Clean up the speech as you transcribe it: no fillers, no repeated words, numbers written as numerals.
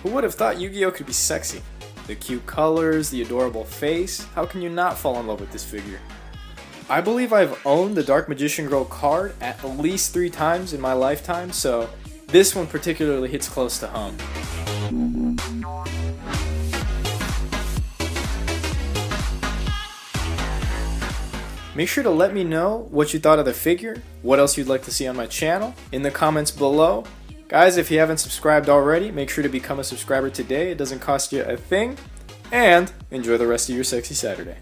Who would have thought Yugioh could be sexy? The cute colors, the adorable face, how can you not fall in love with this figure? I believe I've owned the Dark Magician Girl card at least 3 times in my lifetime, so this one particularly hits close to home. Make sure to let me know what you thought of the figure, what else you'd like to see on my channel, in the comments below. Guys, if you haven't subscribed already, make sure to become a subscriber today. It doesn't cost you a thing. And enjoy the rest of your sexy Saturday.